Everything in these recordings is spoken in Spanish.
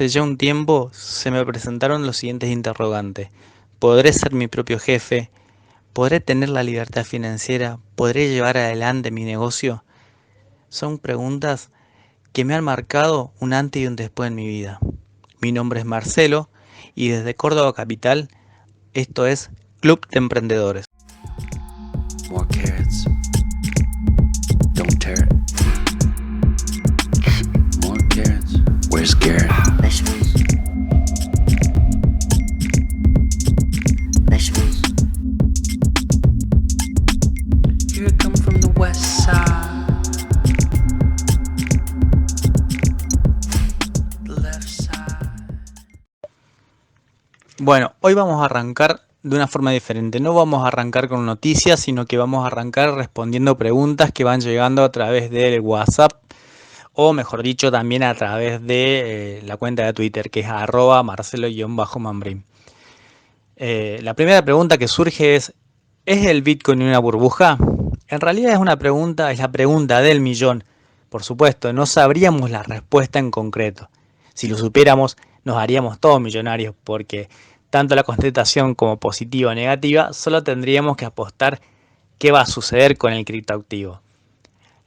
hace ya un tiempo se me presentaron los siguientes interrogantes. ¿Podré ser mi propio jefe? ¿Podré tener la libertad financiera? ¿Podré llevar adelante mi negocio? Son preguntas que me han marcado un antes y un después en mi vida. Mi nombre es Marcelo y desde Córdoba Capital, esto es Club de Emprendedores. More carrots. Don't tear it. More carrots. Where's Garrett? Vegetables. Vegetables. Here I come from the west side. The left side. Bueno, hoy vamos a arrancar de una forma diferente. No vamos a arrancar con noticias, sino que vamos a arrancar respondiendo preguntas que van llegando a través del WhatsApp, o mejor dicho, también a través de la cuenta de Twitter, que es @Marcelo_Mambrin. La primera pregunta que surge ¿es el Bitcoin una burbuja? En realidad es la pregunta del millón. Por supuesto, no sabríamos la respuesta en concreto. Si lo supiéramos, nos haríamos todos millonarios, porque tanto la contestación como positiva o negativa, solo tendríamos que apostar qué va a suceder con el criptoactivo.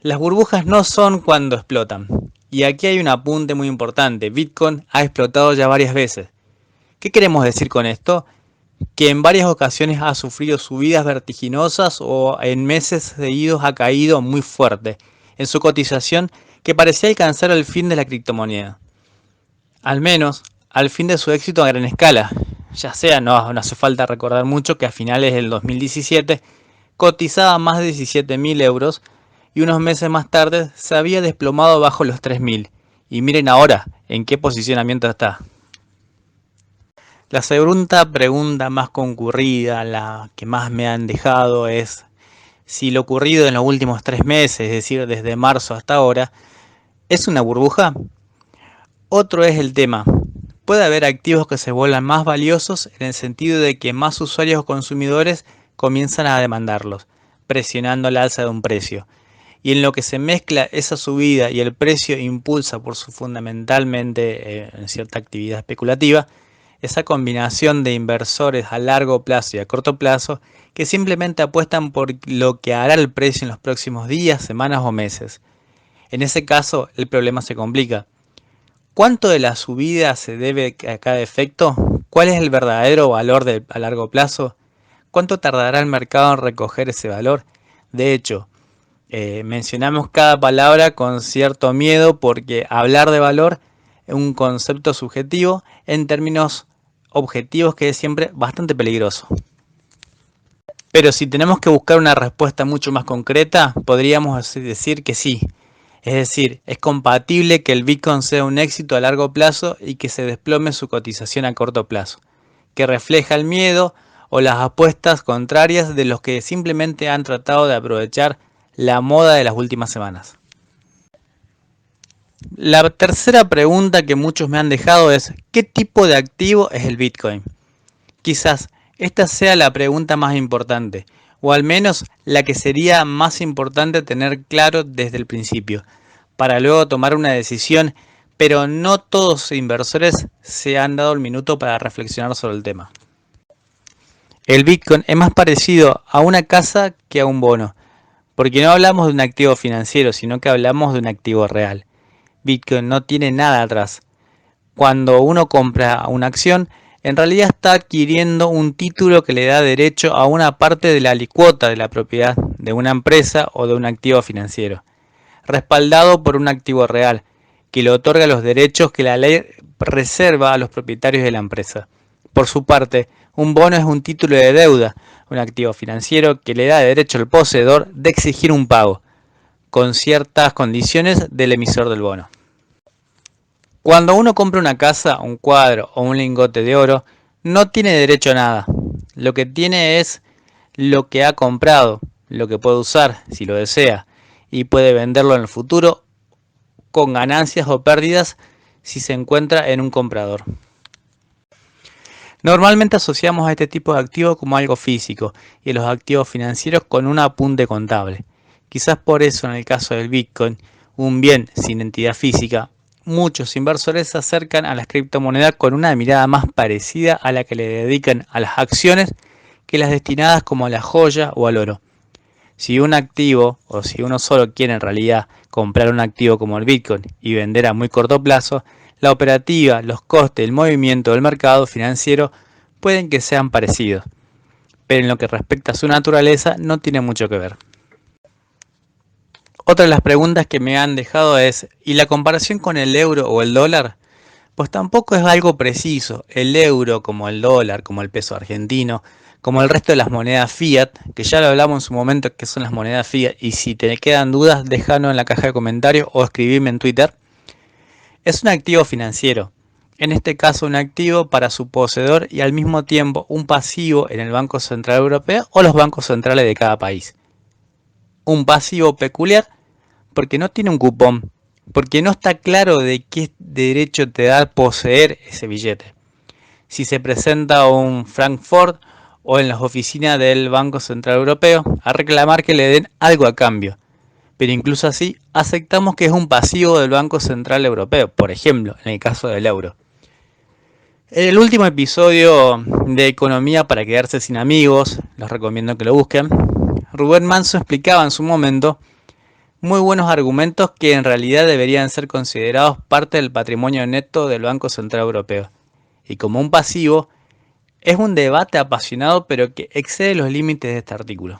Las burbujas no son cuando explotan. Y aquí hay un apunte muy importante. Bitcoin ha explotado ya varias veces. ¿Qué queremos decir con esto? Que en varias ocasiones ha sufrido subidas vertiginosas o en meses seguidos ha caído muy fuerte en su cotización, que parecía alcanzar el fin de la criptomoneda. Al menos al fin de su éxito a gran escala. Ya sea, no hace falta recordar mucho que a finales del 2017 cotizaba más de 17.000 euros y unos meses más tarde se había desplomado bajo los 3.000. Y miren ahora en qué posicionamiento está. La segunda pregunta más concurrida, la que más me han dejado, es si lo ocurrido en los últimos 3 meses, es decir, desde marzo hasta ahora, ¿es una burbuja? Otro es el tema. Puede haber activos que se vuelvan más valiosos en el sentido de que más usuarios o consumidores comienzan a demandarlos, presionando el alza de un precio. Y en lo que se mezcla esa subida y el precio impulsa por su fundamentalmente en cierta actividad especulativa, esa combinación de inversores a largo plazo y a corto plazo que simplemente apuestan por lo que hará el precio en los próximos días, semanas o meses. En ese caso, el problema se complica. ¿Cuánto de la subida se debe a cada efecto? ¿Cuál es el verdadero valor a largo plazo? ¿Cuánto tardará el mercado en recoger ese valor? De hecho, mencionamos cada palabra con cierto miedo porque hablar de valor es un concepto subjetivo en términos objetivos que es siempre bastante peligroso. Pero si tenemos que buscar una respuesta mucho más concreta, podríamos decir que sí. Es decir, es compatible que el Bitcoin sea un éxito a largo plazo y que se desplome su cotización a corto plazo, que refleja el miedo o las apuestas contrarias de los que simplemente han tratado de aprovechar la moda de las últimas semanas. La tercera pregunta que muchos me han dejado es ¿qué tipo de activo es el Bitcoin? Quizás esta sea la pregunta más importante, o al menos la que sería más importante tener claro desde el principio, para luego tomar una decisión, pero no todos los inversores se han dado el minuto para reflexionar sobre el tema. El Bitcoin es más parecido a una casa que a un bono, porque no hablamos de un activo financiero, sino que hablamos de un activo real. Bitcoin no tiene nada atrás. Cuando uno compra una acción, en realidad está adquiriendo un título que le da derecho a una parte de la alicuota de la propiedad de una empresa o de un activo financiero, respaldado por un activo real, que le otorga los derechos que la ley reserva a los propietarios de la empresa. Por su parte, un bono es un título de deuda, un activo financiero que le da derecho al poseedor de exigir un pago, con ciertas condiciones del emisor del bono. Cuando uno compra una casa, un cuadro o un lingote de oro, no tiene derecho a nada. Lo que tiene es lo que ha comprado, lo que puede usar si lo desea, y puede venderlo en el futuro con ganancias o pérdidas si se encuentra en un comprador. Normalmente asociamos a este tipo de activos como algo físico y a los activos financieros con un apunte contable. Quizás por eso en el caso del Bitcoin, un bien sin entidad física, muchos inversores se acercan a las criptomonedas con una mirada más parecida a la que le dedican a las acciones que las destinadas como a la joya o al oro. Si un activo, o si uno solo quiere en realidad comprar un activo como el Bitcoin y vender a muy corto plazo, la operativa, los costes, el movimiento del mercado financiero pueden que sean parecidos, pero en lo que respecta a su naturaleza no tiene mucho que ver. Otra de las preguntas que me han dejado es, ¿y la comparación con el euro o el dólar? Pues tampoco es algo preciso. El euro, como el dólar, como el peso argentino, como el resto de las monedas fiat, que ya lo hablamos en su momento que son las monedas fiat, y si te quedan dudas, déjalo en la caja de comentarios o escribirme en Twitter. Es un activo financiero, en este caso un activo para su poseedor y al mismo tiempo un pasivo en el Banco Central Europeo o los bancos centrales de cada país. Un pasivo peculiar porque no tiene un cupón, porque no está claro de qué derecho te da poseer ese billete. Si se presenta un Frankfurt o en las oficinas del Banco Central Europeo a reclamar que le den algo a cambio, pero incluso así aceptamos que es un pasivo del Banco Central Europeo, por ejemplo, en el caso del euro. En el último episodio de Economía para quedarse sin amigos, les recomiendo que lo busquen, Rubén Manso explicaba en su momento muy buenos argumentos que en realidad deberían ser considerados parte del patrimonio neto del Banco Central Europeo. Y como un pasivo, es un debate apasionado pero que excede los límites de este artículo.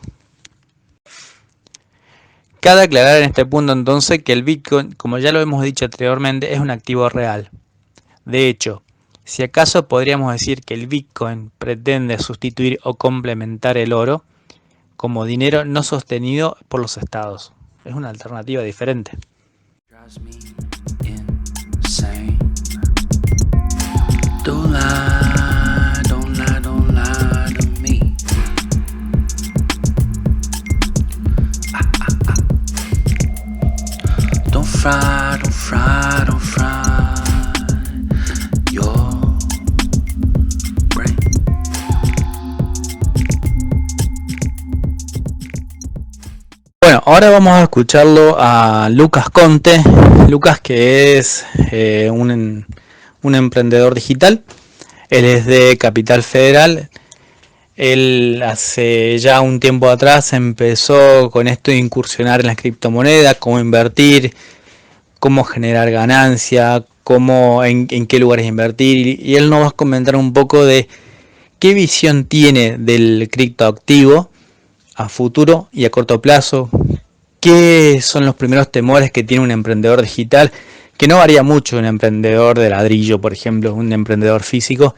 Cabe aclarar en este punto entonces que el Bitcoin, como ya lo hemos dicho anteriormente, es un activo real. De hecho, si acaso podríamos decir que el Bitcoin pretende sustituir o complementar el oro como dinero no sostenido por los estados. Es una alternativa diferente. Drives me insane. Don't lie, don't lie, don't lie to me. Don't fry, don't fry, don't fry your brain. Bueno, ahora vamos a escucharlo a Lucas Conte. Lucas, que es un emprendedor digital. Él es de Capital Federal. Él hace ya un tiempo atrás empezó con esto de incursionar en las criptomonedas, cómo invertir, cómo generar ganancia, en qué lugares invertir. Y él nos va a comentar un poco de qué visión tiene del criptoactivo a futuro y a corto plazo, qué son los primeros temores que tiene un emprendedor digital, que no varía mucho un emprendedor de ladrillo, por ejemplo, un emprendedor físico,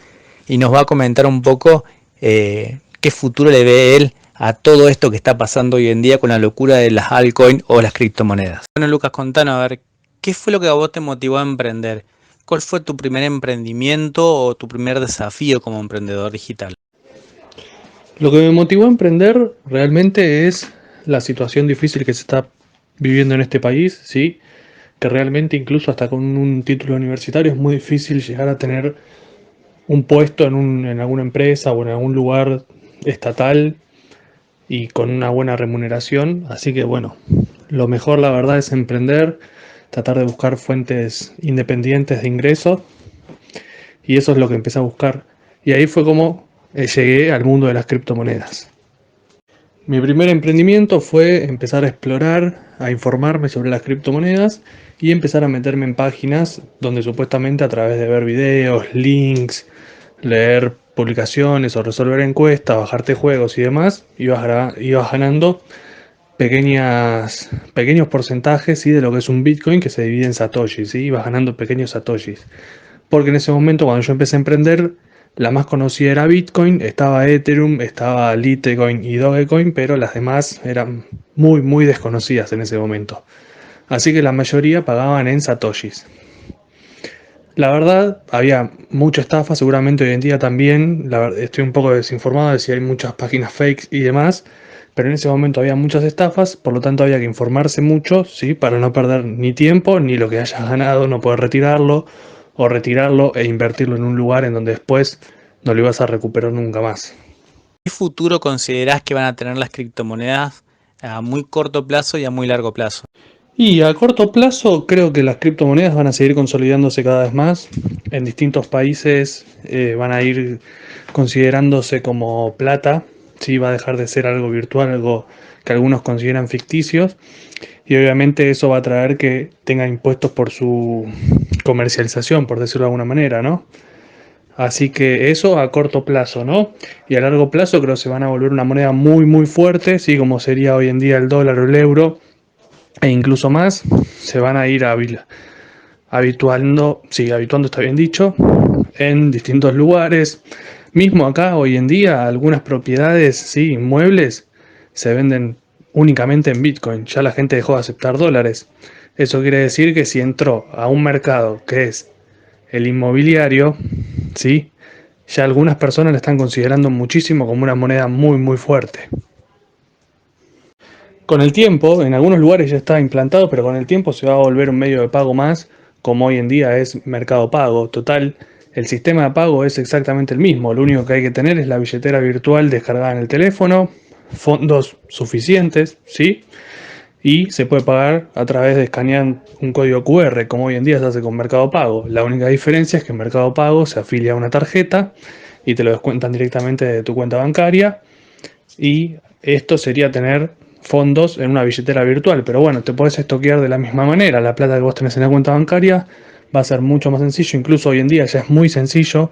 y nos va a comentar un poco qué futuro le ve él a todo esto que está pasando hoy en día con la locura de las altcoins o las criptomonedas. Bueno, Lucas, contanos a ver, ¿qué fue lo que a vos te motivó a emprender? ¿Cuál fue tu primer emprendimiento o tu primer desafío como emprendedor digital? Lo que me motivó a emprender realmente es la situación difícil que se está viviendo en este país, ¿sí? Que realmente incluso hasta con un título universitario es muy difícil llegar a tener un puesto en alguna empresa o en algún lugar estatal y con una buena remuneración. Así que bueno, lo mejor la verdad es emprender, tratar de buscar fuentes independientes de ingresos, y eso es lo que empecé a buscar. Y ahí fue como llegué al mundo de las criptomonedas. Mi primer emprendimiento fue empezar a explorar, a informarme sobre las criptomonedas y empezar a meterme en páginas donde supuestamente a través de ver videos, links, leer publicaciones o resolver encuestas, bajarte juegos y demás, ibas ganando pequeños porcentajes, ¿sí? De lo que es un Bitcoin, que se divide en satoshis, ¿sí? Ibas ganando pequeños satoshis. Porque en ese momento, cuando yo empecé a emprender, la más conocida era Bitcoin, estaba Ethereum, estaba Litecoin y Dogecoin, pero las demás eran muy, muy desconocidas en ese momento. Así que la mayoría pagaban en satoshis. La verdad, había mucha estafa, seguramente hoy en día también. La verdad, estoy un poco desinformado de si hay muchas páginas fakes y demás, pero en ese momento había muchas estafas, por lo tanto había que informarse mucho, ¿sí? Para no perder ni tiempo, ni lo que hayas ganado, no poder retirarlo, o retirarlo e invertirlo en un lugar en donde después no lo ibas a recuperar nunca más. ¿Qué futuro considerás que van a tener las criptomonedas a muy corto plazo y a muy largo plazo? Y a corto plazo creo que las criptomonedas van a seguir consolidándose cada vez más. En distintos países van a ir considerándose como plata. Sí, va a dejar de ser algo virtual, algo que algunos consideran ficticios. Y obviamente eso va a traer que tenga impuestos por su comercialización, por decirlo de alguna manera, ¿no? Así que eso a corto plazo, ¿no? Y a largo plazo creo que se van a volver una moneda muy, muy fuerte, sí, como sería hoy en día el dólar o el euro e incluso más, se van a ir habituando, sí, habituando está bien dicho, en distintos lugares. Mismo acá, hoy en día, algunas propiedades, sí, inmuebles, se venden únicamente en Bitcoin. Ya la gente dejó de aceptar dólares. Eso quiere decir que si entró a un mercado que es el inmobiliario, sí, ya algunas personas la están considerando muchísimo como una moneda muy, muy fuerte. Con el tiempo, en algunos lugares ya está implantado, pero con el tiempo se va a volver un medio de pago más, como hoy en día es Mercado Pago. Total, el sistema de pago es exactamente el mismo. Lo único que hay que tener es la billetera virtual descargada en el teléfono, fondos suficientes, ¿sí? Y se puede pagar a través de escanear un código QR, como hoy en día se hace con Mercado Pago. La única diferencia es que en Mercado Pago se afilia a una tarjeta y te lo descuentan directamente de tu cuenta bancaria. Y esto sería tener fondos en una billetera virtual, pero bueno, te puedes estoquear de la misma manera. La plata que vos tenés en la cuenta bancaria va a ser mucho más sencillo, incluso hoy en día ya es muy sencillo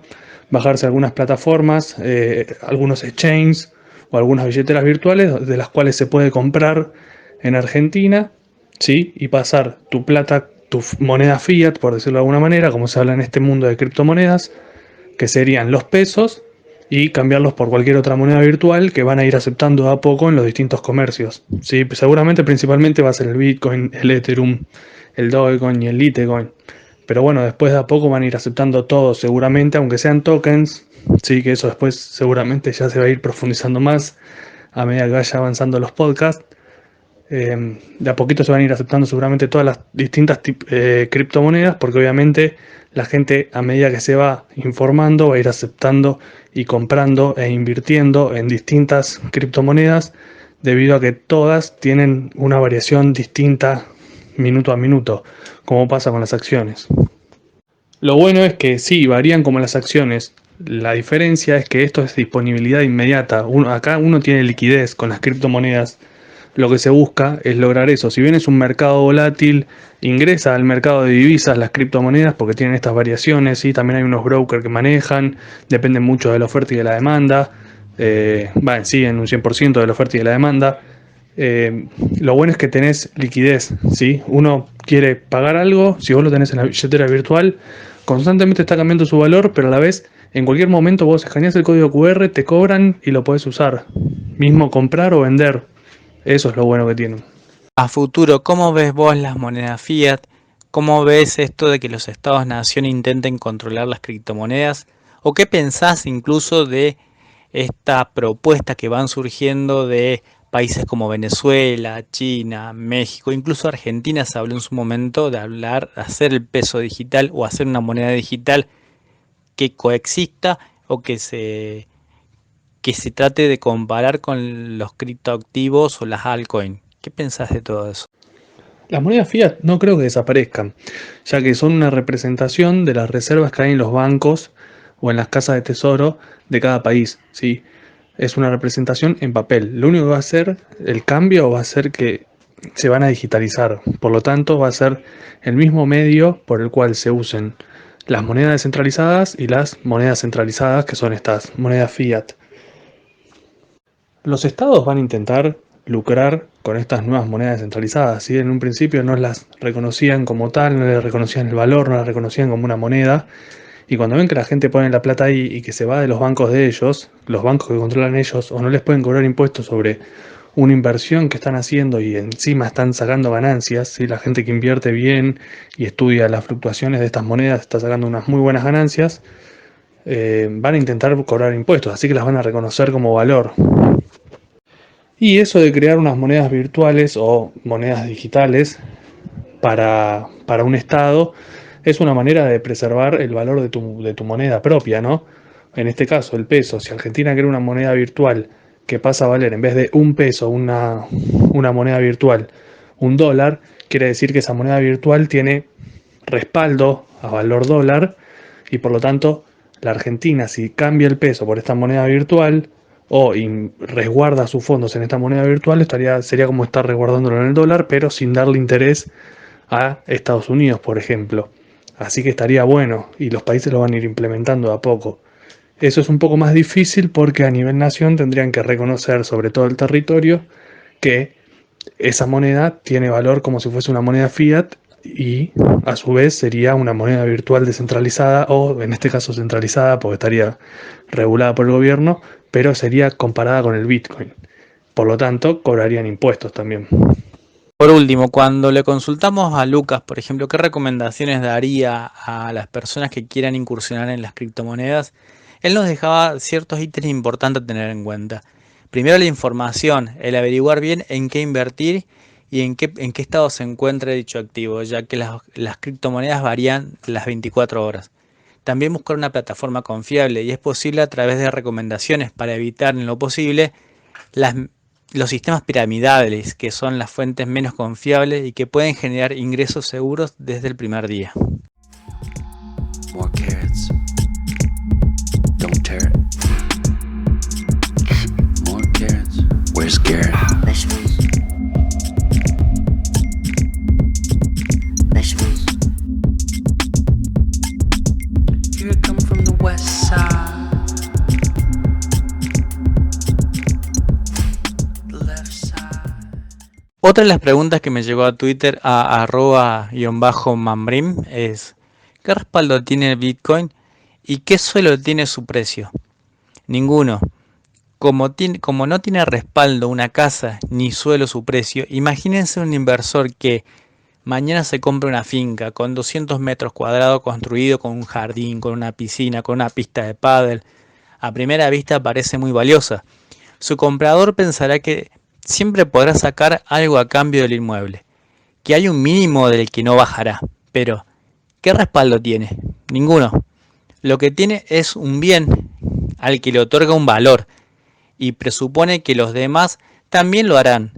bajarse algunas plataformas, algunos exchanges o algunas billeteras virtuales de las cuales se puede comprar en Argentina, ¿sí? Y pasar tu plata, tu moneda fiat, por decirlo de alguna manera, como se habla en este mundo de criptomonedas, que serían los pesos, y cambiarlos por cualquier otra moneda virtual que van a ir aceptando a poco en los distintos comercios. ¿Sí? Seguramente principalmente va a ser el Bitcoin, el Ethereum, el Dogecoin y el Litecoin. Pero bueno, después de a poco van a ir aceptando todo seguramente, aunque sean tokens. Sí, que eso después seguramente ya se va a ir profundizando más a medida que vaya avanzando los podcasts. De a poquito se van a ir aceptando seguramente todas las distintas criptomonedas, porque obviamente la gente a medida que se va informando va a ir aceptando y comprando e invirtiendo en distintas criptomonedas, debido a que todas tienen una variación distinta minuto a minuto, como pasa con las acciones. Lo bueno es que sí, varían como las acciones. La diferencia es que esto es disponibilidad inmediata. Acá uno tiene liquidez con las criptomonedas. Lo que se busca es lograr eso. Si bien es un mercado volátil, ingresa al mercado de divisas las criptomonedas porque tienen estas variaciones, y también hay unos brokers que manejan, dependen mucho de la oferta y de la demanda, sí, en un 100% de la oferta y de la demanda. Lo bueno es que tenés liquidez, ¿sí? Uno quiere pagar algo, si vos lo tenés en la billetera virtual, constantemente está cambiando su valor, pero a la vez, en cualquier momento vos escaneás el código QR, te cobran y lo podés usar. Mismo comprar o vender. Eso es lo bueno que tienen. A futuro, ¿cómo ves vos las monedas fiat? ¿Cómo ves esto de que los estados-nación intenten controlar las criptomonedas? ¿O qué pensás incluso de esta propuesta que van surgiendo de países como Venezuela, China, México, incluso Argentina? Se habló en su momento de hacer el peso digital o hacer una moneda digital que coexista o que se trate de comparar con los criptoactivos o las altcoins. ¿Qué pensás de todo eso? Las monedas fiat no creo que desaparezcan, ya que son una representación de las reservas que hay en los bancos o en las casas de tesoro de cada país, ¿sí? Es una representación en papel. Lo único que va a hacer el cambio va a ser que se van a digitalizar. Por lo tanto, va a ser el mismo medio por el cual se usen las monedas descentralizadas y las monedas centralizadas, que son estas monedas fiat. Los estados van a intentar lucrar con estas nuevas monedas descentralizadas. ¿Sí? En un principio no las reconocían como tal, no les reconocían el valor, no las reconocían como una moneda. Y cuando ven que la gente pone la plata ahí y que se va de los bancos de ellos, los bancos que controlan ellos, o no les pueden cobrar impuestos sobre una inversión que están haciendo y encima están sacando ganancias, ¿sí? La gente que invierte bien y estudia las fluctuaciones de estas monedas está sacando unas muy buenas ganancias, van a intentar cobrar impuestos, así que las van a reconocer como valor. Y eso de crear unas monedas virtuales o monedas digitales para un estado es una manera de preservar el valor de tu moneda propia, ¿no? En este caso, el peso. Si Argentina crea una moneda virtual que pasa a valer, en vez de un peso, una moneda virtual, un dólar, Quiere decir que esa moneda virtual tiene respaldo a valor dólar y por lo tanto la Argentina, si cambia el peso por esta moneda virtual o resguarda sus fondos en esta moneda virtual, sería como estar resguardándolo en el dólar, pero sin darle interés a Estados Unidos, por ejemplo. Así que estaría bueno y los países lo van a ir implementando de a poco. Eso es un poco más difícil porque a nivel nación tendrían que reconocer sobre todo el territorio que esa moneda tiene valor como si fuese una moneda fiat y a su vez sería una moneda virtual descentralizada o en este caso centralizada porque estaría regulada por el gobierno, pero sería comparada con el Bitcoin. Por lo tanto, cobrarían impuestos también. Por último, cuando le consultamos a Lucas, por ejemplo, qué recomendaciones daría a las personas que quieran incursionar en las criptomonedas, él nos dejaba ciertos ítems importantes a tener en cuenta. Primero, la información, el averiguar bien en qué invertir y en qué estado se encuentra dicho activo, ya que las criptomonedas varían las 24 horas. También buscar una plataforma confiable y es posible a través de recomendaciones para evitar en lo posible los sistemas piramidales, que son las fuentes menos confiables y que pueden generar ingresos seguros desde el primer día. More carrots. Don't tear it. More carrots. Where's Garrett? Vegetables. Vegetables. Here I come from the west side. The left side. Otra de las preguntas que me llegó a Twitter a @-mambrim es: ¿qué respaldo tiene el Bitcoin y qué suelo tiene su precio? Ninguno. Como no tiene respaldo una casa ni suelo su precio, imagínense un inversor que mañana se compra una finca con 200 metros cuadrados construido con un jardín, con una piscina, con una pista de pádel. A primera vista parece muy valiosa. Su comprador pensará que siempre podrá sacar algo a cambio del inmueble, que hay un mínimo del que no bajará. Pero, ¿qué respaldo tiene? Ninguno. Lo que tiene es un bien al que le otorga un valor y presupone que los demás también lo harán.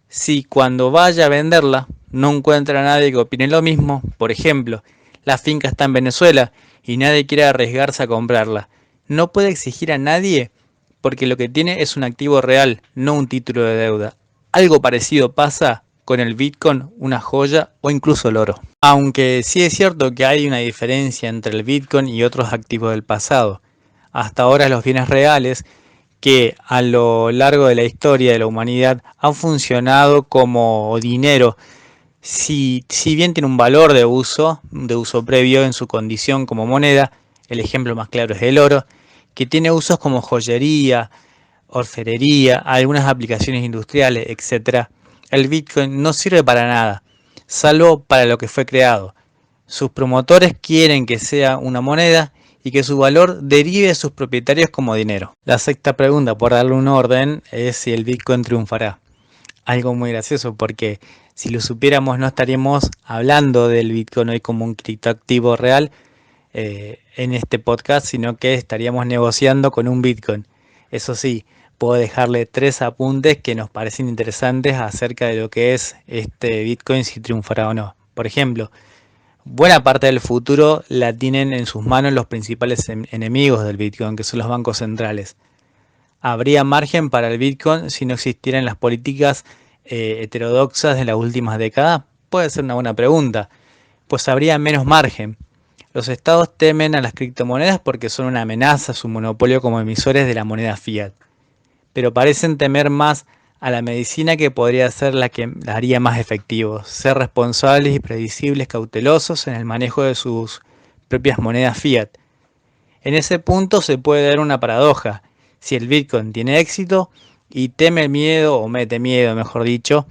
Si cuando vaya a venderla no encuentra a nadie que opine lo mismo, por ejemplo, la finca está en Venezuela y nadie quiere arriesgarse a comprarla, no puede exigir a nadie porque lo que tiene es un activo real, no un título de deuda. Algo parecido pasa con el Bitcoin, una joya o incluso el oro. Aunque sí es cierto que hay una diferencia entre el Bitcoin y otros activos del pasado. Hasta ahora los bienes reales que a lo largo de la historia de la humanidad han funcionado como dinero, si bien tiene un valor de uso previo en su condición como moneda, el ejemplo más claro es el oro, que tiene usos como joyería, orfebrería, algunas aplicaciones industriales, etc. El Bitcoin no sirve para nada, salvo para lo que fue creado. Sus promotores quieren que sea una moneda y que su valor derive de sus propietarios como dinero. La sexta pregunta, por darle un orden, es si el Bitcoin triunfará. Algo muy gracioso porque si lo supiéramos no estaríamos hablando del Bitcoin hoy como un criptoactivo real en este podcast, sino que estaríamos negociando con un Bitcoin. Eso sí, puedo dejarle 3 apuntes que nos parecen interesantes acerca de lo que es este Bitcoin, si triunfará o no. Por ejemplo, buena parte del futuro la tienen en sus manos los principales enemigos del Bitcoin, que son los bancos centrales. ¿Habría margen para el Bitcoin si no existieran las políticas heterodoxas de las últimas décadas? Puede ser una buena pregunta, pues habría menos margen. Los estados temen a las criptomonedas porque son una amenaza a su monopolio como emisores de la moneda fiat, pero parecen temer más a la medicina, que podría ser la que la haría más efectivo, ser responsables y predecibles, cautelosos en el manejo de sus propias monedas fiat. En ese punto se puede dar una paradoja. Si el Bitcoin tiene éxito y teme miedo, o mete miedo mejor dicho,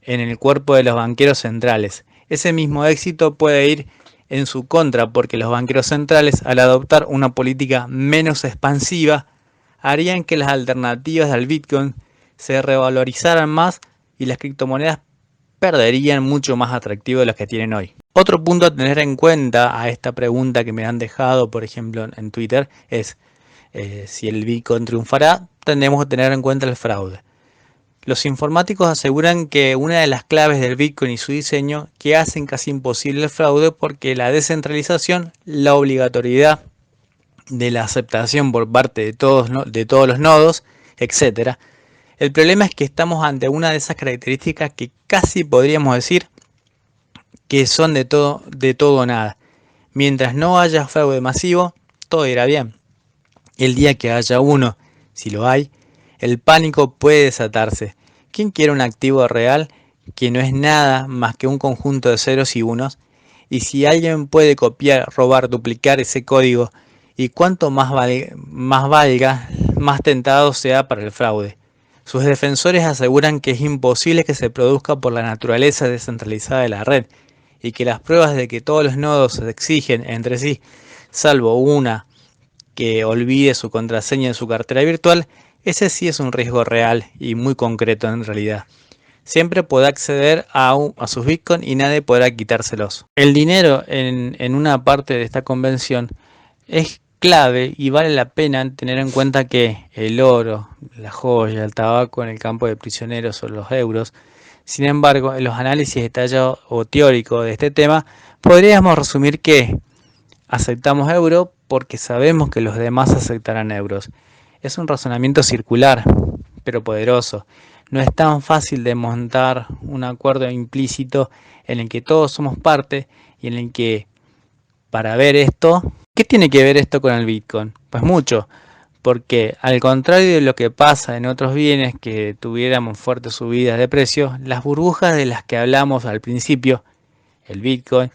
en el cuerpo de los banqueros centrales, ese mismo éxito puede ir en su contra porque los banqueros centrales, al adoptar una política menos expansiva, harían que las alternativas al Bitcoin se revalorizaran más y las criptomonedas perderían mucho más atractivo de las que tienen hoy. Otro punto a tener en cuenta a esta pregunta que me han dejado, por ejemplo, en Twitter, es si el Bitcoin triunfará, tendremos que tener en cuenta el fraude. Los informáticos aseguran que una de las claves del Bitcoin y su diseño que hacen casi imposible el fraude porque la descentralización, la obligatoriedad de la aceptación por parte de todos, de todos los nodos, etcétera. El problema es que estamos ante una de esas características que casi podríamos decir que son de todo o nada. Mientras no haya fraude masivo, todo irá bien. El día que haya uno, si lo hay, el pánico puede desatarse. ¿Quién quiere un activo real que no es nada más que un conjunto de ceros y unos? Y si alguien puede copiar, robar, duplicar ese código, y cuanto más valga, más tentado sea para el fraude. Sus defensores aseguran que es imposible que se produzca por la naturaleza descentralizada de la red, y que las pruebas de que todos los nodos se exigen entre sí, salvo una que olvide su contraseña en su cartera virtual, ese sí es un riesgo real y muy concreto en realidad. Siempre podrá acceder a sus Bitcoin y nadie podrá quitárselos. El dinero en una parte de esta convención es clave y vale la pena tener en cuenta que el oro, la joya, el tabaco en el campo de prisioneros o los euros. Sin embargo, en los análisis detallados o teóricos de este tema, podríamos resumir que aceptamos euro porque sabemos que los demás aceptarán euros. Es un razonamiento circular, pero poderoso. No es tan fácil de montar un acuerdo implícito en el que todos somos parte y en el que, para ver esto, ¿qué tiene que ver esto con el Bitcoin? Pues mucho, porque al contrario de lo que pasa en otros bienes que tuviéramos fuertes subidas de precio, las burbujas de las que hablamos al principio, el Bitcoin,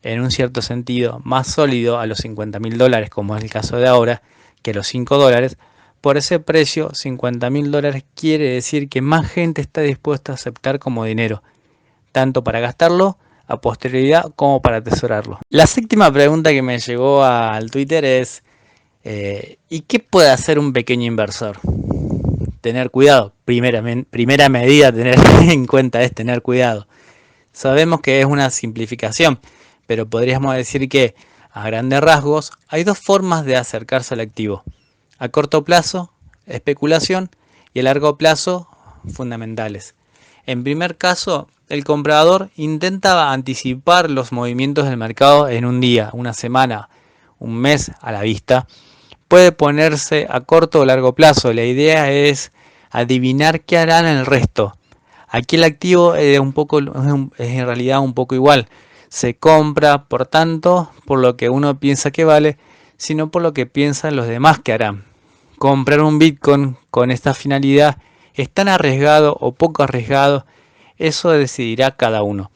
en un cierto sentido, más sólido a los $50.000, como es el caso de ahora, que los $5, por ese precio, $50.000 quiere decir que más gente está dispuesta a aceptar como dinero, tanto para gastarlo a posterioridad como para atesorarlo. La séptima pregunta que me llegó al Twitter es, ¿y qué puede hacer un pequeño inversor? Tener cuidado. Primera medida a tener en cuenta es tener cuidado. Sabemos que es una simplificación, pero podríamos decir que, a grandes rasgos, hay dos formas de acercarse al activo. A corto plazo, especulación, y a largo plazo, fundamentales. En primer caso, el comprador intenta anticipar los movimientos del mercado en un día, una semana, un mes a la vista. Puede ponerse a corto o largo plazo. La idea es adivinar qué harán el resto. Aquí el activo es en realidad un poco igual. Se compra, por tanto, por lo que uno piensa que vale, sino por lo que piensan los demás que harán. Comprar un Bitcoin con esta finalidad es tan arriesgado o poco arriesgado, eso decidirá cada uno.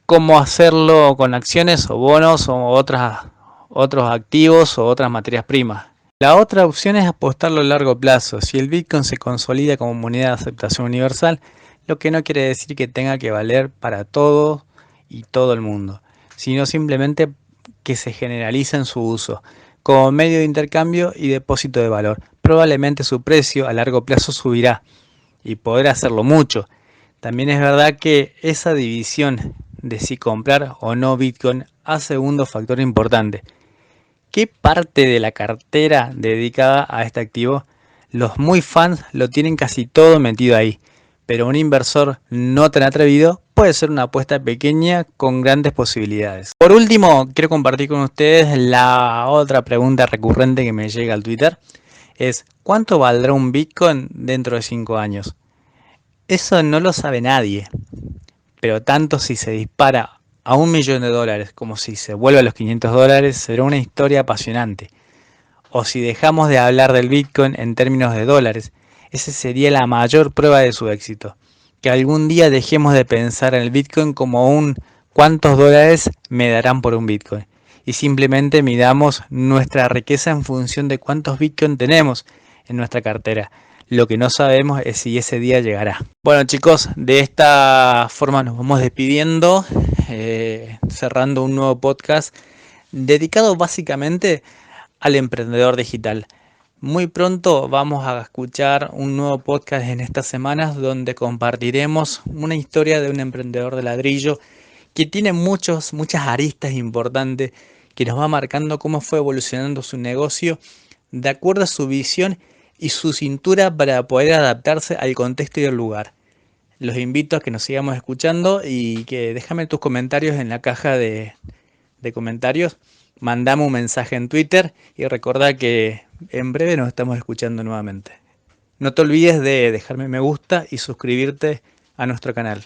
Cómo hacerlo con acciones o bonos o otros activos o otras materias primas. La otra opción es apostarlo a largo plazo. Si el Bitcoin se consolida como moneda de aceptación universal, lo que no quiere decir que tenga que valer para todos y todo el mundo, sino simplemente que se generaliza en su uso como medio de intercambio y depósito de valor. Probablemente su precio a largo plazo subirá y podrá hacerlo mucho. También es verdad que esa división de si comprar o no Bitcoin hace segundo factor importante. ¿Qué parte de la cartera dedicada a este activo? Los muy fans lo tienen casi todo metido ahí, pero un inversor no tan atrevido puede ser una apuesta pequeña con grandes posibilidades. Por último, quiero compartir con ustedes la otra pregunta recurrente que me llega al Twitter. Es, ¿cuánto valdrá un Bitcoin dentro de 5 años? Eso no lo sabe nadie, pero tanto si se dispara a $1.000.000 como si se vuelve a los $500, será una historia apasionante. O si dejamos de hablar del Bitcoin en términos de dólares, esa sería la mayor prueba de su éxito. Que algún día dejemos de pensar en el Bitcoin como un ¿cuántos dólares me darán por un Bitcoin? Y simplemente midamos nuestra riqueza en función de cuántos Bitcoin tenemos en nuestra cartera. Lo que no sabemos es si ese día llegará. Bueno chicos, de esta forma nos vamos despidiendo, cerrando un nuevo podcast dedicado básicamente al emprendedor digital. Muy pronto vamos a escuchar un nuevo podcast en estas semanas donde compartiremos una historia de un emprendedor de ladrillo que tiene muchas aristas importantes que nos va marcando cómo fue evolucionando su negocio de acuerdo a su visión y su cintura para poder adaptarse al contexto y al lugar. Los invito a que nos sigamos escuchando y que déjame tus comentarios en la caja de comentarios. Mandame un mensaje en Twitter y recordá que en breve nos estamos escuchando nuevamente. No te olvides de dejarme me gusta y suscribirte a nuestro canal.